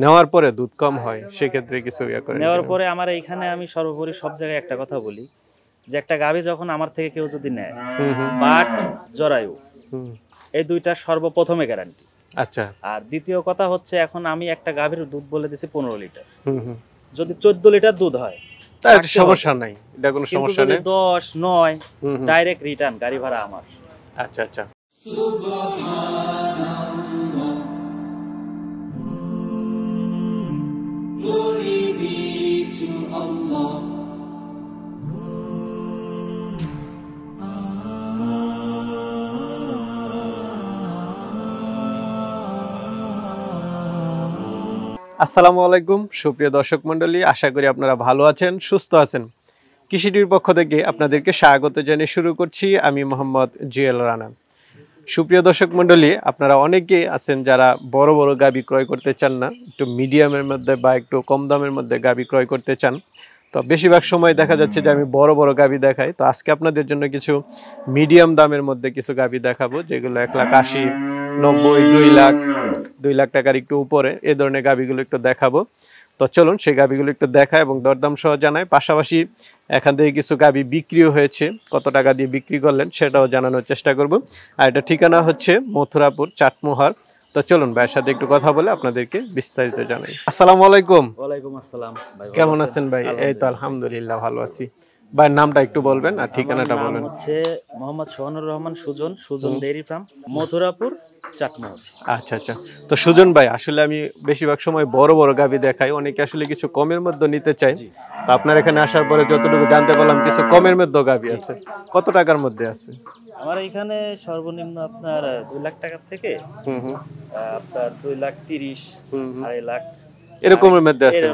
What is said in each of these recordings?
নেওয়ার পরে দুধ কম হয় সেক্ষেত্রে কিছু করেন? নেওয়ার পরে আমার এইখানে আমি সর্বোপরি সব জায়গায় একটা কথা বলি যে একটা গাভী যখন আমার থেকে কেউ যদি নেয়, বাট জরায়ু এই দুইটা সর্বপ্রথমে গ্যারান্টি। আচ্ছা। আর দ্বিতীয় কথা হচ্ছে, এখন আমি একটা গাভীর দুধ বলে দিছি 15 লিটার, যদি 14 লিটার দুধ হয় তার সমস্যা নাই, এটা কোনো কিন্তু সমস্যা যদি নেই। 10, 9 ডাইরেক্ট রিটার্ন, গাড়ি ভাড়া আমার। আচ্ছা আচ্ছা। Glory be to Allah. আসসালামু আলাইকুম সুপ্রিয় দর্শক মণ্ডলী, আশা করি আপনারা ভালো আছেন, সুস্থ আছেন। কৃষি টিভির পক্ষ থেকে আপনাদেরকে স্বাগত জানিয়ে শুরু করছি আমি মোহাম্মদ জুয়েল রানা। সুপ্রিয় দর্শক মণ্ডলী, আপনারা অনেকেই আছেন যারা বড় বড় গাভী ক্রয় করতে চান না, একটু মিডিয়ামের মধ্যে বা একটু কম দামের মধ্যে গাভী ক্রয় করতে চান। তো বেশিরভাগ সময় দেখা যাচ্ছে যে আমি বড় বড় গাভী দেখাই। তো আজকে আপনাদের জন্য কিছু মিডিয়াম দামের মধ্যে কিছু গাভী দেখাবো, যেগুলো 1,80,000, 90,000, 2 লাখ টাকার একটু উপরে এই ধরনের গাভীগুলো একটু দেখাবো। তো চলুন সেই গাভীগুলো একটু দেখা এবং দরদাম সহ জানাই। পাশাপাশি এখান থেকে কিছু গাভী বিক্রিও হয়েছে, কত টাকা দিয়ে বিক্রি করলেন সেটাও জানানোর চেষ্টা করব। আর এটা ঠিকানা হচ্ছে মথুরাপুর, চাটমোহর। তো চলুন ভাইয়ের সাথে একটু কথা বলে আপনাদেরকে বিস্তারিত জানাই। আসসালামু আলাইকুম। ওয়ালাইকুম আসসালাম ভাই, কেমন আছেন ভাই? এই তো আলহামদুলিল্লাহ ভালো আছি। ভাই নামটা একটু বলবেন আর ঠিকানাটা বলবেন। আমার নাম হচ্ছে মোহাম্মদ সোহানুর রহমান সুজন, সুজন ডেইরি ফার্ম, মথুরাপুর, চাটমোহর। আচ্ছা আচ্ছা। তো সুজন ভাই, আসলে আমি বেশিরভাগ সময় বড় বড় গাভী দেখাই, অনেকে আসলে কিছু কমের মধ্যে নিতে চাই। তো আপনার এখানে আসার পরে যতটুকু জানতে পারলাম কিছু কমের মধ্যে গাভী আছে। কত টাকার মধ্যে আছে? আমার এখানে সর্বনিম্ন আপনার 2 লাখ টাকা থেকে আপনার 2,30,000, 2.5 লাখ এরকমের মধ্যে আছে,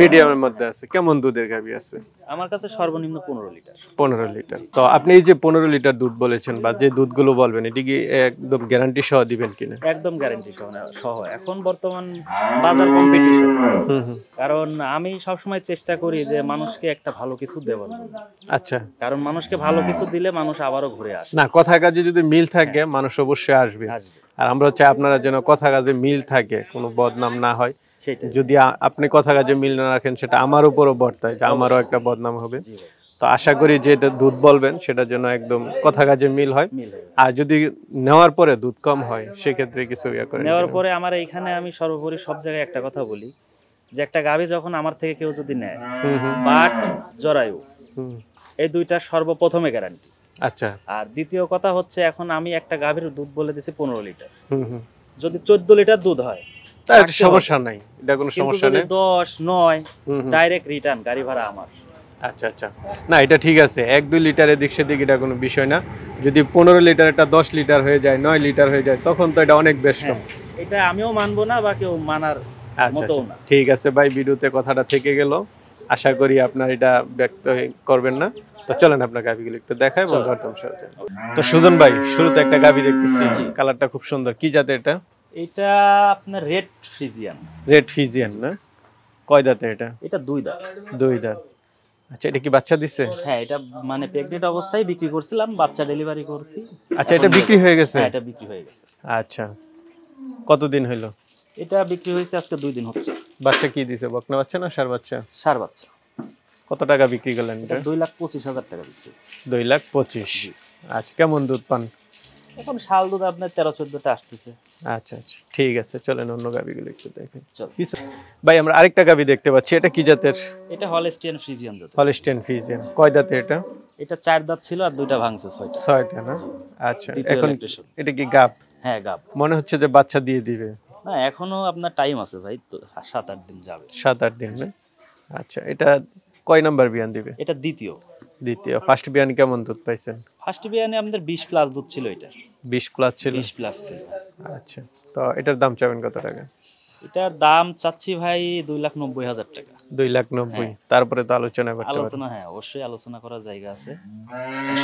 মিডিয়ামের মধ্যে আছে। কেমন দুধের গাভী আছে? আমার কাছে সর্বনিম্ন 15 লিটার। 15 লিটার। তো আপনি এই যে 15 লিটার দুধ বলেছেন বা যে দুধগুলো বলবেন, এটি কি একদম গ্যারান্টি সহ দিবেন কিনা? একদম গ্যারান্টি সহ। এখন বর্তমান বাজার কম্পিটিশন, কারণ আমি সবসময় চেষ্টা করি যে মানুষকে একটা ভালো কিছু দেওয়ার জন্য। আচ্ছা। কারণ মানুষকে ভালো কিছু দিলে মানুষ আবারও ঘুরে আসে। না, কথা কাজে যদি মিল থাকে মানুষ অবশ্যই আসবে। আর আমরা চাই আপনারা যেন কথা কাজে মিল থাকে, কোনো বদনাম না হয়। যদি আপনি কথা কাজে মিল না রাখেন সেটা আমার উপরও বর্তায়, যে আমারও একটা বদনাম হবে। তো আশা করি যে এটা দুধ বলবেন সেটার জন্য একদম কথা কাজে মিল হয়। আর যদি নেওয়ার পরে দুধ কম হয় সেক্ষেত্রে কিছু করেন? নেওয়ার পরে আমার এইখানে আমি সর্বোপরি সব জায়গায় একটা কথা বলি যে একটা গাভী যখন আমার থেকে কেউ যদি নেয়, বাট জরায়ু এই দুইটা সর্বপ্রথমে গ্যারান্টি। আচ্ছা। আর দ্বিতীয় কথা হচ্ছে, এখন আমি একটা গাভীর দুধ বলে দিছি 15 লিটার, যদি 14 লিটার দুধ হয় তার সমস্যা নাই, এটা কোনো সমস্যা নেই। 10, 9 ডাইরেক্ট রিটার্ন, গাড়ি ভাড়া আমার। আচ্ছা আচ্ছা। না, এটা ঠিক আছে, 1-2 লিটারের দিক সেদিক এটা কোনো বিষয় না। যদি 15 লিটার এটা 10 লিটার হয়ে যায়, 9 লিটার হয়ে যায়, তখন তো এটা অনেক বেশ কম। এটা আমিও মানবো না বা কেউ মানার মতও না। ঠিক আছে ভাই, ভিডিওতে কথাটা থেকে গেল, আশা করি আপনার এটা ব্যক্ত করবেন না। তো চলেন আপনার গাভীগুলো একটু দেখাই এবং দরদাম সহ। তো সুজন ভাই, শুরুতে একটা গাভী দেখতেছি, কালারটা খুব সুন্দর। কি জাতের এটা? এটা আপনার রেড ফ্রিজিয়ান। রেড ফ্রিজিয়ান না? কয় দাঁতে এটা? এটা 2 দাঁত। 2 দাঁত। আচ্ছা, এটা কি বাচ্চা দিছে? হ্যাঁ, এটা মানে প্রেগন্যান্ট অবস্থায় বিক্রি করছিলাম, বাচ্চা ডেলিভারি করছি। আচ্ছা, এটা বিক্রি হয়ে গেছে? হ্যাঁ, এটা বিক্রি হয়ে গেছে। আচ্ছা, কতদিন হলো? এটা বিক্রি হয়েছে আজকে 2 দিন হচ্ছে। বাচ্চা কি দিছে, বকনা বাচ্চা না ষাঁড় বাচ্চা? ষাঁড় বাচ্চা। কত টাকা বিক্রি করলেন এটা? 2,25,000 টাকা বিক্রি। 2,25,000। আচ্ছা, কেমন দুধ পান? এখন শাল দুধ আপনার 13-14টা আসতেছে। আচ্ছা আচ্ছা, ঠিক আছে, চলেন অন্য গাভীগুলো একটু দেখেন। ভাই, আমরা আরেকটা গাভী দেখতে পাচ্ছি, এটা কি জাতের? এটা হলস্টিয়ান ফ্রিজিয়ান জাতের। Holstein Friesian. কয় দাঁতে এটা? এটা 4 দাঁত ছিল আর 2টা ভাঙছে, 6টা না? আচ্ছা, এখন এটা কি গাব? হ্যাঁ, গাব। মনে হচ্ছে যে বাচ্চা দিয়ে দিবে। না, এখনো আপনার টাইম আছে ভাই, তো 7-8 দিন যাবে। 7-8 দিন না? আচ্ছা, এটা কয় নাম্বার বিয়ান দিবে? এটা দ্বিতীয়। ফার্স্ট বিয়ান কেমন দুধ পাইছেন? ফার্স্ট বিয়ানে আমাদের 20 প্লাস দুধ ছিল। এটা 20 প্লাস ছিল? 20 প্লাস ছিল। আচ্ছা, তো এটার দাম চাবেন কত টাকা? এটার দাম চাচ্ছি ভাই 2,90,000 টাকা। 2,90,000। তারপরে তো আলোচনা করতে পারবেন। আলোচনা, হ্যাঁ অবশ্যই আলোচনা করার জায়গা আছে।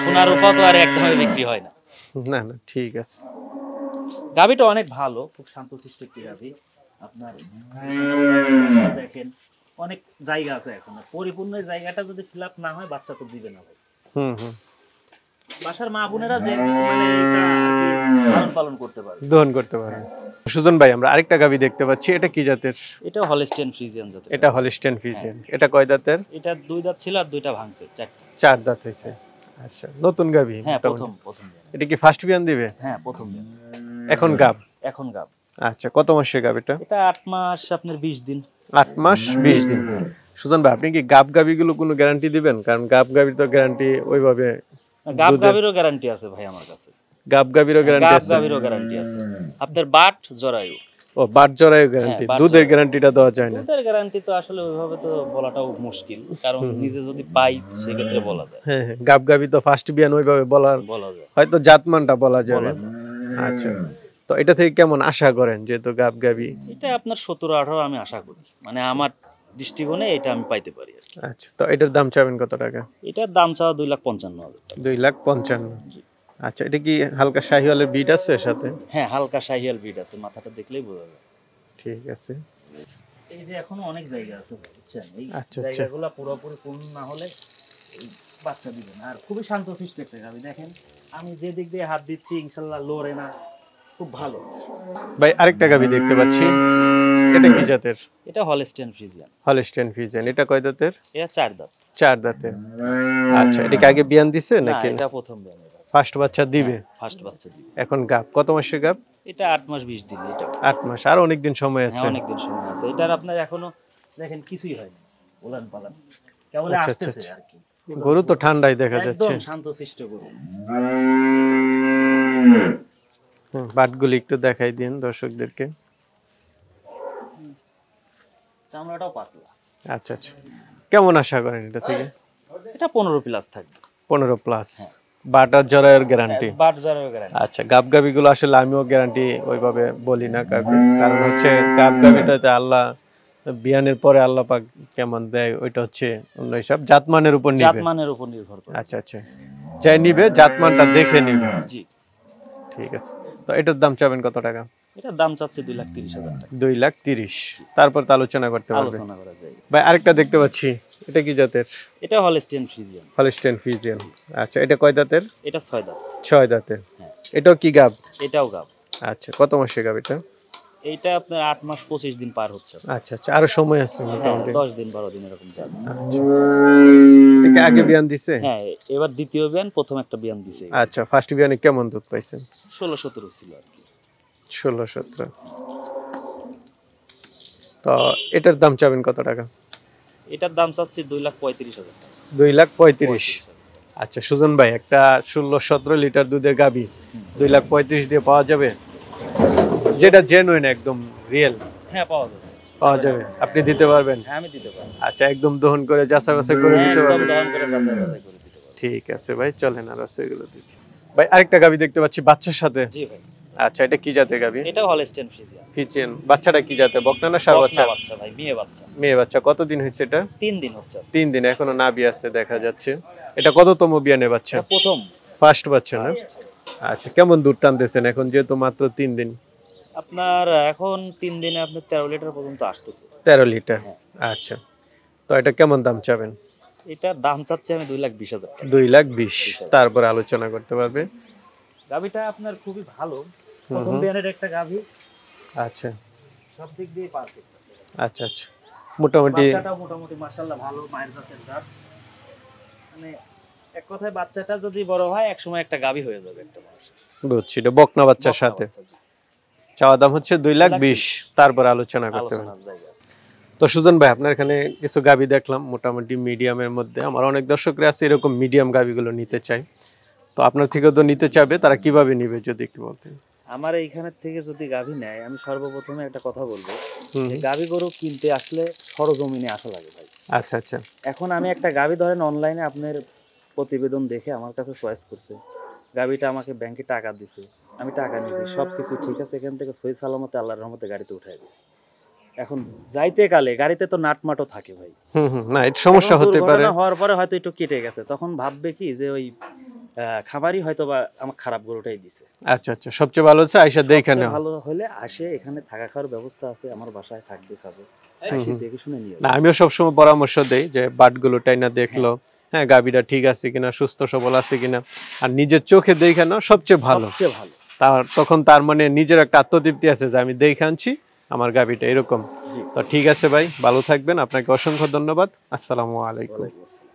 সোনার রূপা তো আর একদমই বিক্রি হয় না। না না, ঠিক আছে। গাভীটা অনেক ভালো, খুব শান্তশিষ্ট একটি গাভী। আপনার দেখেন অনেক জায়গা আছে, এখন পরিপূর্ণ জায়গাটা যদি ফিল আপ না হয় বাচ্চা তো দিবে না ভাই। বাসার মা বোনেরা যে মানে এটা লালন পালন করতে পারে, দহন করতে পারে। সুজন ভাই, আমরা আরেকটা গাভী দেখতে পাচ্ছি, এটা কি জাতের? এটা হলস্টেইন ফ্রিজিয়ান জাতের। এটা হলস্টেইন ফ্রিজিয়ান। এটা কয় দাঁতের? এটা 2 দাঁত ছিল আর 2টা ভাঙছে, 4টা। 4 দাঁত হইছে। আচ্ছা, নতুন গাভী? হ্যাঁ, মোটামুটি। প্রথম বিয়ান। এটা কি ফার্স্ট বিয়ান দিবে? হ্যাঁ, প্রথম বিয়ান। এখন গাব? এখন গাব। আচ্ছা, কত মাসের গাব এটা? এটা 8 মাস আপনার 20 দিন। 8 মাস 20 দিন। সুজন ভাই, আপনি কি গাব গাভীগুলো কোনো গ্যারান্টি দিবেন? কারণ গাব গাভীর তো গ্যারান্টি ওইভাবে। গাব গাভীরও গ্যারান্টি আছে ভাই আমার কাছে। গাব গাভীরও গ্যারান্টি আছে? গাব গাভীরও গ্যারান্টি আছে। আপনার বাট জরায়ু। ও, বাট জরায়ু গ্যারান্টি। দুধের গ্যারান্টিটা দেওয়া যায় না? দুধের গ্যারান্টি তো আসলে ওইভাবে তো বলাটাও মুশকিল, কারণ নিজে যদি পাই সেক্ষেত্রে বলা যায়। হ্যাঁ হ্যাঁ, গাব গাভী তো ফার্স্ট বিয়ান ওইভাবে বলা যায়, হয়তো জাতমানটা বলা যাবে। আচ্ছা, তো এটা থেকে কেমন আশা করেন যেহেতু গাব গাভী? এটা আপনার 17-18 আমি আশা করি, মানে আমার দৃষ্টিকোণে এটা আমি পাইতে পারি। আচ্ছা, তো এটার দাম চাবেন কত টাকা? এটার দাম চাওয়া 2,55,000 টাকা। 2,55,000। আচ্ছা, এটা কি হালকা শাহিওয়ালের বিট আছে সাথে? হ্যাঁ, হালকা শাহিয়াল বিট আছে, মাথাটা দেখলেই বোঝা যায়। ঠিক আছে। এই যে এখনো অনেক জায়গা আছে বুঝছেন, এই আচ্ছা, জায়গাগুলো পুরোপুরি পূর্ণ না হলে এই বাচ্চা দিবে না। আর খুবই শান্তশিষ্ট একটা গাভী, দেখেন আমি যে দিক দিয়ে হাত দিচ্ছি ইনশাআল্লাহ লড়ে না, খুব ভালো। ভাই, আরেকটা গাভী দেখতে পাচ্ছি, এটা কি জাতের? এটা হলস্টেইন ফ্রিজিয়ান। Holstein Friesian. এটা কয় দাঁতের? এটা 4 দাঁত। 4 দাঁতের। আচ্ছা, এটা কি আগে বিয়ান দিছে না, নাকি? এটা প্রথম বিয়ান। ফার্স্ট বাচ্চা দিবে? ফার্স্ট বাচ্চা দিবে। এখন গাব কত মাসের গাব? এটা 8 মাস 20 দিন। এটা 8 মাস, আর অনেক দিন সময় আছে। হ্যাঁ, অনেক দিন সময় আছে। এটার আপনার এখনো দেখেন কিছুই হয়নি, উলান পালান কেবল আসতেছে আর কি। গরু তো ঠান্ডায় দেখা যাচ্ছে, একদম শান্তশিষ্ট গরু। বাটগুলি একটু দেখাই দিন দর্শকদেরকে। চামড়াটাও পাতলা। আচ্ছা আচ্ছা, কেমন আশা করেন এটা থেকে? এটা 15 প্লাস থাকবে। 15 প্লাস। বাটার জরায়ের গ্যারান্টি? বাট জরায়ের গ্যারান্টি। আচ্ছা, গাব গাবিগুলো আসলে আমিও গ্যারান্টি ওইভাবে বলি না কাউকে, কারণ হচ্ছে গাব গাবিটাতে আল্লাহ বিয়ানের পরে আল্লাহ পাক কেমন দেয় ওইটা হচ্ছে অন্য হিসাব, জাতমানের উপর নিবে। জাতমানের উপর নির্ভর করে। আচ্ছা আচ্ছা, যাই নিবে জাতমানটা দেখে নিবে। জি, ঠিক আছে। তো এটার দাম চাবেন কত টাকা? এটার দাম চাচ্ছে 2,30,000 টাকা। 2,30,000। তারপর তো আলোচনা করতে পারবে। আলোচনা করা যায়। ভাই, আরেকটা দেখতে পাচ্ছি, এটা কি জাতের? এটা হলস্টেইন ফ্রিজিয়ান। Holstein Friesian. আচ্ছা, এটা কয় দাঁতের? এটা 6 দাঁত। 6 দাঁতের। হ্যাঁ। এটাও কি গাব? এটাও গাব। আচ্ছা, কত মাসের গাব এটা? এইটা আপনার 8 মাস 25 দিন পার হচ্ছে। আচ্ছা আচ্ছা, আরো সময় আছে মোটামুটি। 10 দিন 12 দিন এরকম যাবে। এটা আগে বিয়ান দিছে? হ্যাঁ, এবার দ্বিতীয় বিয়ান, প্রথম একটা বিয়ান দিছে। আচ্ছা, ফার্স্ট বিয়ানে কেমন দুধ পাইছেন? 16-17 ছিল আর কি। 16-17। তো এটার দাম চাবেন কত টাকা? এটার দাম চাচ্ছি 2,35,000 টাকা। 2,35,000। আচ্ছা সুজন ভাই, একটা 16-17 লিটার দুধের গাবি 2,35,000 দিয়ে পাওয়া যাবে? যেটা জেনুইন একদম রিয়েল? হ্যাঁ, পাওয়া যাবে। পাওয়া যাবে, আপনি দিতে পারবেন? হ্যাঁ, আমি দিতে পারবো। আচ্ছা, একদম দহন করে যাচাই বাছাই করে দিতে একদম পারবেন? দহন করে যাচাই বাছাই করে দিতে পারবো। ঠিক আছে ভাই, চলেন আর আছে এগুলো দেখি। ভাই, আরেকটা গাবি দেখতে পাচ্ছি বাচ্চার সাথে। জি ভাই। আচ্ছা, এটা কি জাতের গাবি? এটা হলস্টেইন ফ্রিজিয়ান। ফ্রিজিয়ান। বাচ্চাটা কি জাতের, বকনা না ষাঁড় বাচ্চা? বাচ্চা ভাই, মেয়ে বাচ্চা। মেয়ে বাচ্চা। কতদিন হয়েছে এটা? 3 দিন হচ্ছে। 3 দিন, এখনো নাভি আছে দেখা যাচ্ছে। এটা কততম বিয়ানে বাচ্চা? এটা প্রথম। ফার্স্ট বাচ্চা না? আচ্ছা, কেমন দুধ টানতেছেন এখন যেহেতু মাত্র 3 দিন? আপনার এখন 3 দিনে আপনার 13 লিটার পর্যন্ত আসতেছে। 13 লিটার। আচ্ছা, তো এটা কেমন দাম চাবেন? এটার দাম চাচ্ছি আমি 2,20,000 টাকা। 2,20,000। তারপর আলোচনা করতে পারবে। গাভিটা আপনার খুবই ভালো, প্রথম বিয়ানের একটা গাভি। আচ্ছা, সব দিক দিয়ে পারফেক্ট আছে। আচ্ছা আচ্ছা, মোটামুটি বাচ্চাটাও মোটামুটি মাশাআল্লাহ ভালো, মায়ের জাতের জাত। মানে এক কথায় বাচ্চাটা যদি বড় হয় একসময় একটা গাভি হয়ে যাবে একটা মানুষ। বুঝছি, এটা বকনা বাচ্চার সাথে। চাওয়া দাম হচ্ছে 2,20,000, তারপর আলোচনা করতে পারবে। তো সুজন ভাই, আপনার এখানে কিছু গাভি দেখলাম মোটামুটি মিডিয়ামের মধ্যে। আমার অনেক দর্শকরা আছে এরকম মিডিয়াম গাভিগুলো নিতে চায়, তো আপনার থেকেও তো নিতে চাবে, তারা কিভাবে নিবে যদি একটু বলতেন? আমার এইখানের থেকে যদি গাভি নেয়, আমি সর্বপ্রথমে একটা কথা বলবো, যে গাভি গরু কিনতে আসলে সরজমিনে আসা লাগে ভাই। আচ্ছা আচ্ছা। এখন আমি একটা গাভি ধরেন অনলাইনে আপনার প্রতিবেদন দেখে আমার কাছে চয়েস করছে, গাভিটা আমাকে ব্যাংকে টাকা দিছে, আমি টাকা নিয়েছি, সবকিছু ঠিক আছে, এখান থেকে সহি সালামতে আল্লাহর রহমতে গাড়িতে উঠাই দিছি। এখন যাইতে কালে গাড়িতে তো নাটমাটও থাকে ভাই। না, এটা সমস্যা হতে পারে। হওয়ার পরে হয়তো একটু কেটে গেছে, তখন ভাববে কি যে ওই খামারি হয়তো বা আমার খারাপ গরুটাই দিছে। আচ্ছা আচ্ছা, সবচেয়ে ভালো হচ্ছে আইসা দেখে নাও। ভালো হলে আসে, এখানে থাকা খাওয়ার ব্যবস্থা আছে, আমার বাসায় থাকবে, খাবে, এসে দেখে শুনে নিয়ে। না, আমিও সবসময় পরামর্শ দেই যে বাটগুলো টাইনা দেখলো, হ্যাঁ গাবিটা ঠিক আছে কিনা, সুস্থ সবল আছে কিনা, আর নিজের চোখে দেখে নাও, সবচেয়ে ভালো। তখন তার মানে নিজের একটা আত্মতৃপ্তি আছে যে আমি দেখে আনছি আমার গাভীটা এরকম। জি। তো ঠিক আছে ভাই, ভালো থাকবেন, আপনাকে অসংখ্য ধন্যবাদ। আসসালামু আলাইকুম। ওয়ালাইকুম আসসালাম।